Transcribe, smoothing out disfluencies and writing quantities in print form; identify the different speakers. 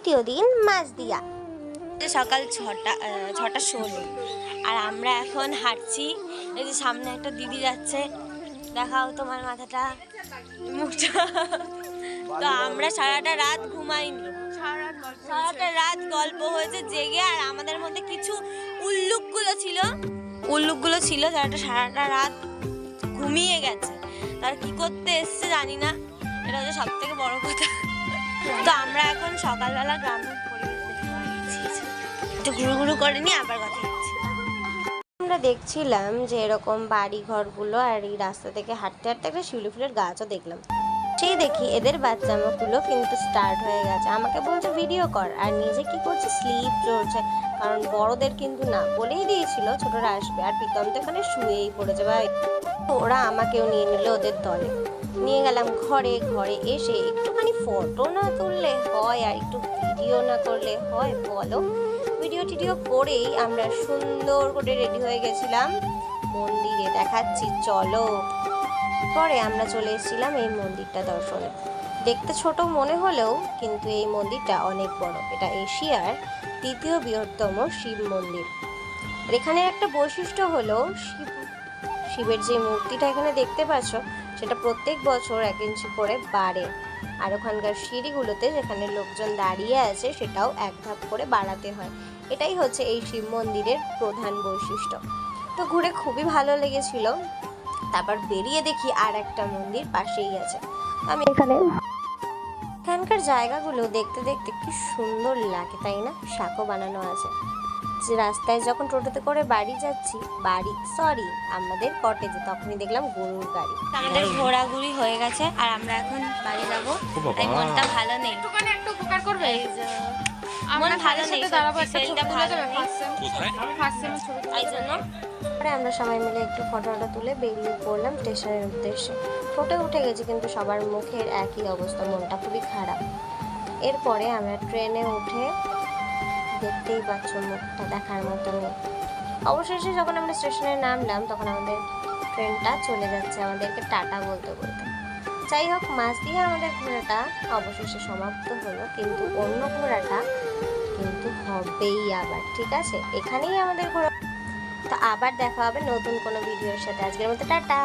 Speaker 1: দ্বিতীয় দিন মাঝদিয়া।
Speaker 2: সকাল 6:16 আর আমরা এখন হাঁটছি। এই যে সামনে একটা দিদি যাচ্ছে, দেখাও তোমার মাথাটা মুখটা। তো আমরা সারাটা রাত ঘুমাইনি, সারাটা রাত গল্প হয়েছে জেগে। আর আমাদের মধ্যে কিছু উল্লুকগুলো ছিল যারা সারাটা রাত ঘুমিয়ে গেছে। তার কি করতে এসছে জানি না, এটা হচ্ছে সব থেকে বড় কথা। তো আমরা এখন সকালবেলা গ্রামের একটু ঘুরু করে নিয়ে আবার কথা হচ্ছে।
Speaker 1: আমরা দেখছিলাম যে এরকম বাড়ি ঘরগুলো, আর এই রাস্তা থেকে হাঁটতে হাঁটতে একটা শিউলি ফুলের গাছও দেখলাম। সেই দেখি এদের বাচ্চামাগুলো কিন্তু স্টার্ট হয়ে গেছে, আমাকে বলছে ভিডিও কর, আর নিজে কি করছে স্লিপ চড়ছে। কারণ বড়দের কিন্তু না, বলেই দিয়েছিল ছোটরা আসবে, আর প্রীতম তো এখানে শুয়েই পড়েছে ভাই। ওরা আমাকেও নিয়ে নিল ওদের দলে। নিয়ে গেলাম ঘরে। ঘরে এসে একটুখানি ফটো না তুললে হয়, আর একটু ভিডিও না করলে হয় বলো? ভিডিও টিডিও করেই আমরা সুন্দর করে রেডি হয়ে গেছিলাম মন্দিরে, দেখাচ্ছি চলো। পরে আমরা চলে এসেছিলাম এই মন্দিরটা দর্শনে। দেখতে ছোট মনে হলেও কিন্তু এই মন্দিরটা অনেক বড়। এটা এশিয়ার দ্বিতীয় বৃহত্তম শিব মন্দির। এখানে একটা বৈশিষ্ট্য হলো শিবের যে মূর্তিটা এখানে দেখতে পাচ্ছ, সেটা প্রত্যেক বছর 1 ইঞ্চি করে বাড়ে। আর ওখানকার সিঁড়িগুলোতে যেখানে লোকজন দাঁড়িয়ে আছে সেটাও 1 ধাপ করে বাড়াতে হয়। এটাই হচ্ছে এই শিব মন্দিরের প্রধান বৈশিষ্ট্য। তো ঘুরে খুবই ভালো লেগেছিল। তারপর বেরিয়ে দেখি আর একটা মন্দির পাশেই আছে। আমি এখানকার জায়গাগুলো দেখতে দেখতে কি সুন্দর লাগে, তাই না? শাঁখও বানানো আছে। যে রাস্তায় যখন টোটোতে করে বাড়ি যাচ্ছি, আমাদের কটেজে, তখনই দেখলাম গরুর গাড়ি।
Speaker 2: আমাদের ঘোরাঘুরি হয়ে গেছে আর আমরা এখন বাড়ি যাবো। তাই মনটা ভালো নেই,
Speaker 3: একটু উপকার করবে।
Speaker 2: মন ভালো নেই, শরীরটা ভালো নেই,
Speaker 3: এই জন্য
Speaker 1: পরে আমরা সবাই মিলে একটু ফটো তুলে বেরিয়ে পড়লাম স্টেশনের উদ্দেশ্যে। টোটো উঠে গেছি, কিন্তু সবার মুখের একই অবস্থা, মনটা খুবই খারাপ। এরপরে আমরা ট্রেনে উঠে, দেখতেই পাচ্ছ মুখটা দেখার মতো নেই। অবশেষে যখন আমরা স্টেশনে নামলাম তখন আমাদের ট্রেনটা চলে যাচ্ছে আমাদেরকে টাটা বলতে বলতে। যাই হোক, মাঝদিয়া আমাদের ঘোরাটা অবশেষে সমাপ্ত হলো, কিন্তু অন্য ঘোরাটা কিন্তু হবেই আবার, ঠিক আছে? এখানেই আমাদের ঘোরা। তো আবার দেখা হবে নতুন কোনো ভিডিওর সাথে। আজকের মতো টাটা।